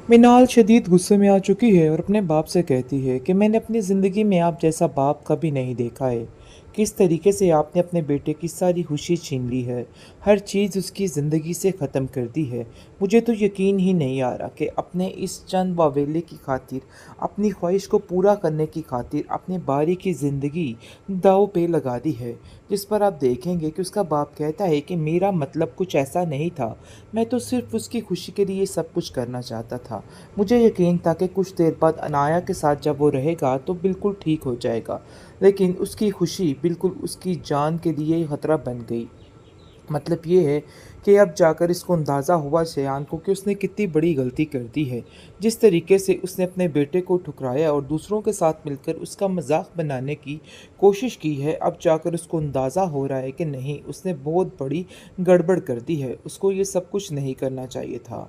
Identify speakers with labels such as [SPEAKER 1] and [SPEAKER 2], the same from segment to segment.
[SPEAKER 1] मिनाल शदीद गुस्से में आ चुकी है और अपने बाप से कहती है कि मैंने अपनी ज़िंदगी में आप जैसा बाप कभी नहीं देखा है। किस तरीके से आपने अपने बेटे की सारी खुशी छीन ली है, हर चीज़ उसकी ज़िंदगी से ख़त्म कर दी है। मुझे तो यकीन ही नहीं आ रहा कि अपने इस चंद वावेले की खातिर, अपनी ख्वाहिश को पूरा करने की खातिर अपने बारी की ज़िंदगी दांव पे लगा दी है। जिस पर आप देखेंगे कि उसका बाप कहता है कि मेरा मतलब कुछ ऐसा नहीं था, मैं तो सिर्फ उसकी खुशी के लिए सब कुछ करना चाहता था। मुझे यकीन था कि कुछ देर बाद अनाया के साथ जब वो रहेगा तो बिल्कुल ठीक हो जाएगा, लेकिन उसकी खुशी बिल्कुल उसकी जान के लिए खतरा बन गई। मतलब ये है कि अब जाकर इसको अंदाज़ा हुआ शयान को कि उसने कितनी बड़ी गलती कर दी है। जिस तरीके से उसने अपने बेटे को ठुकराया और दूसरों के साथ मिलकर उसका मजाक बनाने की कोशिश की है, अब जाकर उसको अंदाज़ा हो रहा है कि नहीं, उसने बहुत बड़ी गड़बड़ कर दी है, उसको ये सब कुछ नहीं करना चाहिए था।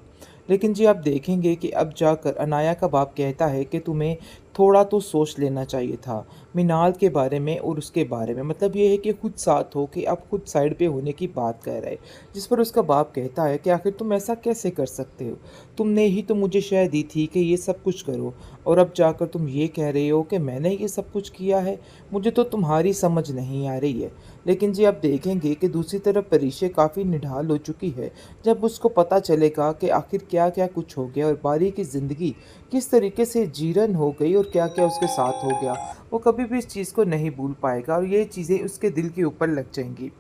[SPEAKER 1] लेकिन जी आप देखेंगे कि अब जाकर अनाया का बाप कहता है कि तुम्हें थोड़ा तो सोच लेना चाहिए था मिनाल के बारे में और उसके बारे में। मतलब ये है कि खुद साथ हो कि अब खुद साइड पे होने की बात कह रहा है। जिस पर उसका बाप कहता है कि आखिर तुम ऐसा कैसे कर सकते हो, तुमने ही तो मुझे शय दी थी कि ये सब कुछ करो, और अब जाकर तुम ये कह रहे हो कि मैंने ये सब कुछ किया है। मुझे तो तुम्हारी समझ नहीं आ रही है। लेकिन जी आप देखेंगे कि दूसरी तरफ परिशे काफ़ी निढाल हो चुकी है जब उसको पता चलेगा कि आखिर क्या क्या कुछ हो गया और बारी की ज़िंदगी किस तरीके से जीर्ण हो गई और क्या क्या उसके साथ हो गया। वो कभी भी इस चीज़ को नहीं भूल पाएगा और ये चीज़ें उसके दिल के ऊपर लग जाएंगी।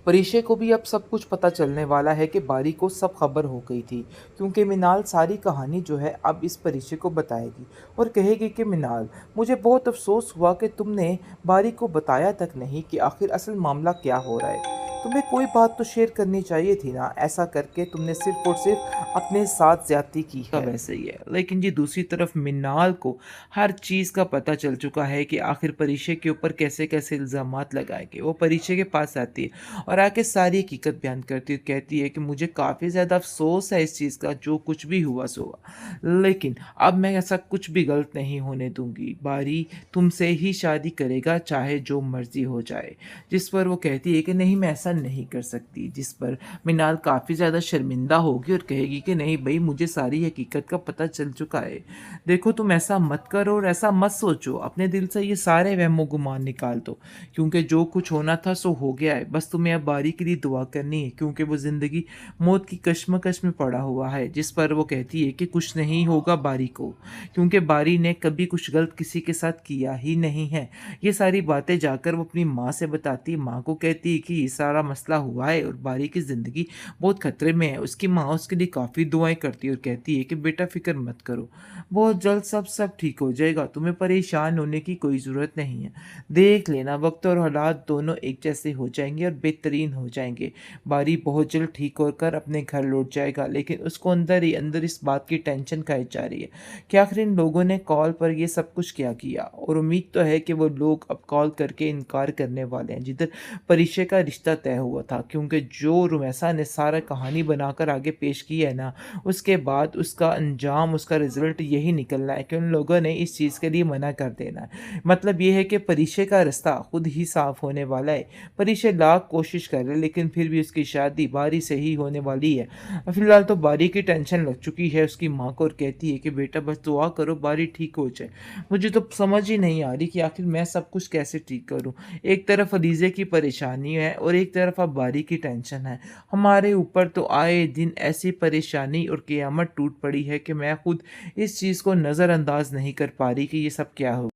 [SPEAKER 1] परिशे को भी अब सब कुछ पता चलने वाला है कि बारी को सब खबर हो गई थी, क्योंकि मिनाल सारी कहानी जो है अब इस परिशे को बताएगी और कहेगी कि मिनाल, मुझे बहुत अफसोस हुआ कि तुमने बारी को बताया तक नहीं कि आखिर असल मामला क्या हो रहा है। तुम्हें कोई बात तो शेयर करनी चाहिए थी ना, ऐसा करके तुमने सिर्फ और सिर्फ अपने साथ ज्यादती की है। वैसे ही है, लेकिन जी दूसरी तरफ मिनाल को हर चीज़ का पता चल चुका है कि आखिर परिशे के ऊपर कैसे कैसे इल्ज़ामात लगाएंगे। वो परिशे के पास आती है और आके सारी हकीकत बयान करती है, कहती है कि मुझे काफ़ी ज़्यादा अफसोस है इस चीज़ का, जो कुछ भी हुआ सो हुआ, लेकिन अब मैं ऐसा कुछ भी गलत नहीं होने दूंगी। बारी तुमसे ही शादी करेगा चाहे जो मर्जी हो जाए। जिस पर वो कहती है कि नहीं, मैं ऐसा नहीं कर सकती। जिस पर मिनाल काफ़ी ज़्यादा शर्मिंदा होगी और कहेगी कि नहीं भाई, मुझे सारी हकीकत का पता चल चुका है। देखो, तुम ऐसा मत करो और ऐसा मत सोचो, अपने दिल से ये सारे वहमो गुमान निकाल दो, क्योंकि जो कुछ होना था सो हो गया है। बस तुम्हें अब बारी के लिए दुआ करनी है, क्योंकि वो ज़िंदगी मौत की कश्मकश में पड़ा हुआ है। जिस पर वो कहती है कि कुछ नहीं होगा बारी को, क्योंकि बारी ने कभी कुछ गलत किसी के साथ किया ही नहीं है। ये सारी बातें जाकर वो अपनी माँ से बताती है। माँ को कहती है कि ये सारा मसला हुआ है और बारी की ज़िंदगी बहुत खतरे में है। उसकी माँ उसके लिए काफ़ी दुआएं करती है और कहती है कि बेटा फिक्र मत करो, बहुत जल्द सब ठीक हो जाएगा, तुम्हें परेशान होने की कोई ज़रूरत नहीं है। देख लेना, वक्त और हालात दोनों एक जैसे हो जाएंगे और बेहतरीन हो जाएंगे। बारी बहुत जल्द ठीक होकर अपने घर लौट जाएगा, लेकिन उसको अंदर ही अंदर इस बात की टेंशन खाई जा रही है कि आखिर इन लोगों ने कॉल पर ये सब कुछ क्या किया। और उम्मीद तो है कि वो लोग अब कॉल करके इनकार करने वाले हैं जिधर परिचय का रिश्ता तय हुआ था, क्योंकि जो रुमैसा ने सारा कहानी बनाकर आगे पेश की है ना, उसके बाद उसका अंजाम, उसका रिजल्ट यही निकलना है कि उन लोगों ने इस चीज़ के लिए मना कर देना है। मतलब ये है कि परिचय का रास्ता खुद ही साफ होने वाला है। परिचय लाख कोशिश कर रहे, लेकिन फिर भी उसकी शादी बारी से ही होने वाली है। फिलहाल तो बारी की टेंशन लग चुकी है उसकी माँ को और कहती है कि बेटा बस दुआ करो बारी ठीक हो जाए। मुझे तो समझ ही नहीं आ रही कि आखिर मैं सब कुछ कैसे ठीक करूँ। एक तरफ अलीज़े की परेशानी है और एक तरफ अब बारी की टेंशन है। हमारे ऊपर तो आए दिन ऐसी परेशानी और क़यामत टूट पड़ी है कि मैं खुद इस चीज़ को नज़रअंदाज नहीं कर पा रही कि ये सब क्या हो।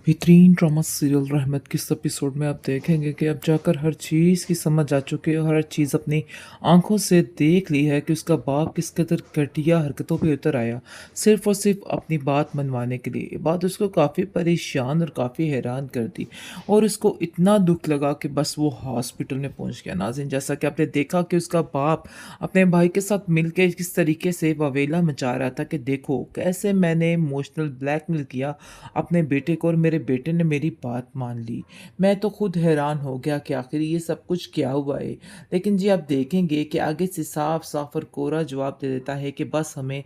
[SPEAKER 1] बेहतरीन ड्रामा सीरियल रहमत के इस एपिसोड में आप देखेंगे कि अब जाकर हर चीज़ की समझ आ चुकी है और हर चीज़ अपनी आंखों से देख ली है कि उसका बाप किस कदर घटिया हरकतों पे उतर आया, सिर्फ और सिर्फ अपनी बात मनवाने के लिए। ये बात उसको काफ़ी परेशान और काफ़ी हैरान कर दी और उसको इतना दुख लगा कि बस वो हॉस्पिटल में पहुंच गया। नाज़रीन, जैसा कि आपने देखा कि उसका बाप अपने भाई के साथ मिलकर किस तरीके से ववेला मचा रहा था कि देखो कैसे मैंने इमोशनल ब्लैकमेल किया अपने बेटे को और मेरे मेरे बेटे ने मेरी बात मान ली। मैं तो खुद हैरान हो गया कि आखिर ये सब कुछ क्या हुआ है। लेकिन जी आप देखेंगे कि आगे से साफ-साफ और कोरा जवाब दे देता है कि बस हमें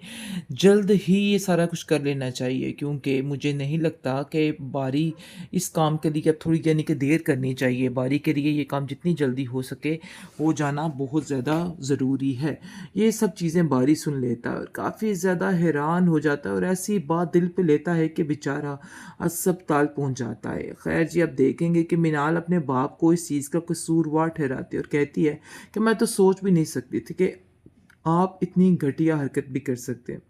[SPEAKER 1] जल्द ही ये सारा कुछ कर लेना चाहिए, क्योंकि मुझे नहीं लगता कि बारी इस काम के लिए अब थोड़ी यानी कि देर करनी चाहिए। बारी के लिए ये काम जितनी जल्दी हो सके हो जाना बहुत ज़्यादा ज़रूरी है। ये सब चीज़ें बारी सुन लेता है और काफ़ी ज़्यादा हैरान हो जाता है और ऐसी बात दिल पे लेता है कि बेचारा अस्पताल पहुँच जाता है। खैर जी, आप देखेंगे कि मिनाल अपने बाप को इस चीज़ का कसूरवार ठहराती है और कहती है कि मैं तो सोच भी नहीं सकती थी कि आप इतनी घटिया हरकत भी कर सकते हैं।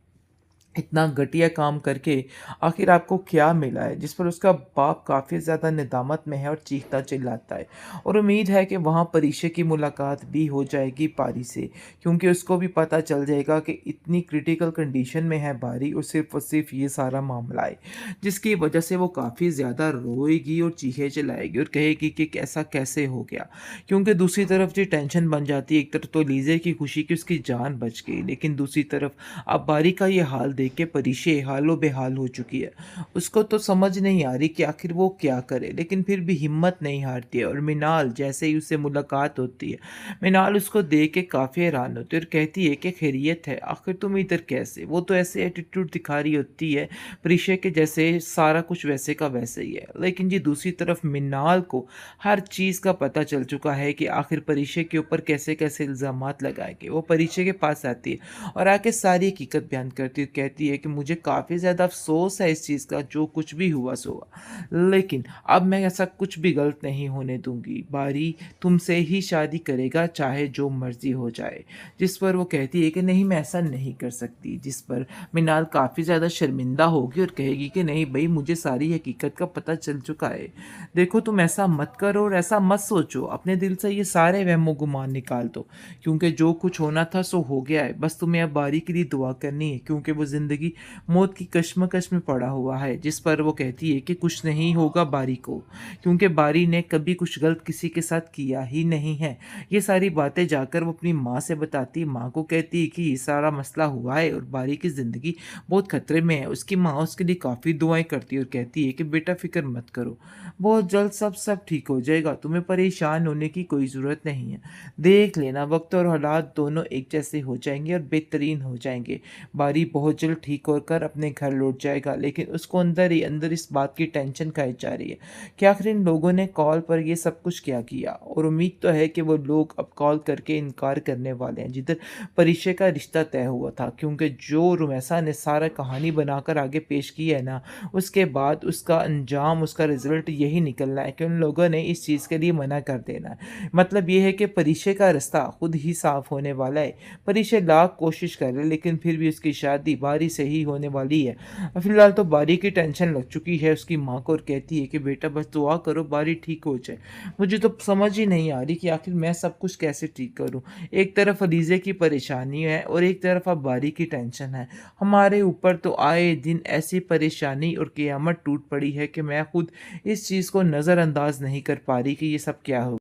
[SPEAKER 1] इतना घटिया काम करके आखिर आपको क्या मिला है? जिस पर उसका बाप काफ़ी ज़्यादा नेदामत में है और चीखता चिल्लाता है और उम्मीद है कि वहाँ परीक्षा की मुलाकात भी हो जाएगी बारी से, क्योंकि उसको भी पता चल जाएगा कि इतनी क्रिटिकल कंडीशन में है बारी और सिर्फ ये सारा मामला है, जिसकी वजह से वो काफ़ी ज़्यादा रोएगी और चीखें चिल्लाएगी और कहेगी कि ऐसा कैसे हो गया। क्योंकि दूसरी तरफ जो टेंशन बन जाती है, एक तरफ तो लीज़े की खुशी कि उसकी जान बच गई, लेकिन दूसरी तरफ अब बारी का ये हाल देख के परीक्षे हालो बेहाल हो चुकी है। उसको तो समझ नहीं आ रही कि आखिर वो क्या करे, लेकिन फिर भी हिम्मत नहीं हारती है और मिनाल जैसे ही उससे मुलाकात होती है, मिनाल उसको देख के काफ़ी हैरान होती है और कहती है कि खैरियत है, आखिर तुम इधर कैसे? वो तो ऐसे एटीट्यूड दिखा रही होती है परीक्षा के जैसे सारा कुछ वैसे का वैसे ही है। लेकिन जी दूसरी तरफ मिनाल को हर चीज़ का पता चल चुका है कि आखिर परीक्षा के ऊपर कैसे-कैसे इल्ज़ामात लगाए गए। वो परीक्षा के पास आती है और आके सारी हकीकत बयान करती है, कहती है कि मुझे काफ़ी ज़्यादा अफ़सोस है इस चीज़ का, जो कुछ भी हुआ सो हुआ। लेकिन अब मैं ऐसा कुछ भी गलत नहीं होने दूँगी। बारी तुमसे ही शादी करेगा चाहे जो मर्ज़ी हो जाए। जिस पर वो कहती है कि नहीं मैं ऐसा नहीं कर सकती। जिस पर मिनाल काफ़ी ज़्यादा शर्मिंदा होगी और कहेगी कि नहीं भई मुझे सारी हकीकत का पता चल चुका है। देखो तुम ऐसा मत करो और ऐसा मत सोचो। अपने दिल से ये सारे वहमो-गुमान निकाल दो, क्योंकि जो कुछ होना था सो हो गया है। बस तुम्हें अब बारी के लिए दुआ करनी है, क्योंकि वो ज़िंदगी मौत की कशमकश में पड़ा हुआ है। जिस पर वो कहती है कि कुछ नहीं होगा बारी को, क्योंकि बारी ने कभी कुछ गलत किसी के साथ किया ही नहीं है। ये सारी बातें जाकर वो अपनी माँ से बताती है। माँ को कहती है कि ये सारा मसला हुआ है और बारी की ज़िंदगी बहुत खतरे में है। उसकी माँ उसके लिए काफ़ी दुआएँ करती है और कहती है कि बेटा फ़िक्र मत करो, बहुत जल्द सब ठीक हो जाएगा, तुम्हें परेशान होने की कोई ज़रूरत नहीं है। देख लेना वक़्त और हालात दोनों एक जैसे हो जाएँगे और बेहतरीन हो जाएँगे। बारी बहुत जल्द ठीक होकर अपने घर लौट जाएगा, लेकिन उसको अंदर ही अंदर इस बात की टेंशन खाई जा रही है कि आखिर इन लोगों ने कॉल पर ये सब कुछ क्या किया, और उम्मीद तो है कि वो लोग अब कॉल करके इनकार करने वाले हैं जिधर परीक्षा का रिश्ता तय हुआ था, क्योंकि जो रुमैसा ने सारा कहानी बनाकर आगे पेश की है ना, उसके बाद उसका अंजाम, उसका रिज़ल्ट यही निकलना है कि उन लोगों ने इस चीज़ के लिए मना कर देना है। मतलब ये है कि परीक्षा का रास्ता खुद ही साफ होने वाला है। परीक्षा लाख कोशिश कर रहे, लेकिन फिर भी उसकी शादी बारी से ही होने वाली है। फिलहाल तो बारी की टेंशन लग चुकी है उसकी माँ को, और कहती है कि बेटा बस दुआ करो बारी ठीक हो जाए। मुझे तो समझ ही नहीं आ रही कि आखिर मैं सब कुछ कैसे ठीक करूँ। एक तरफ अलीज़े की परेशानी है और एक तरफ अब बारी की टेंशन है। हमारे ऊपर तो आए दिन ऐसी परेशानी और क़यामत टूट पड़ी है कि मैं खुद इस चीज़ को नज़रअंदाज नहीं कर पा रही कि ये सब क्या हो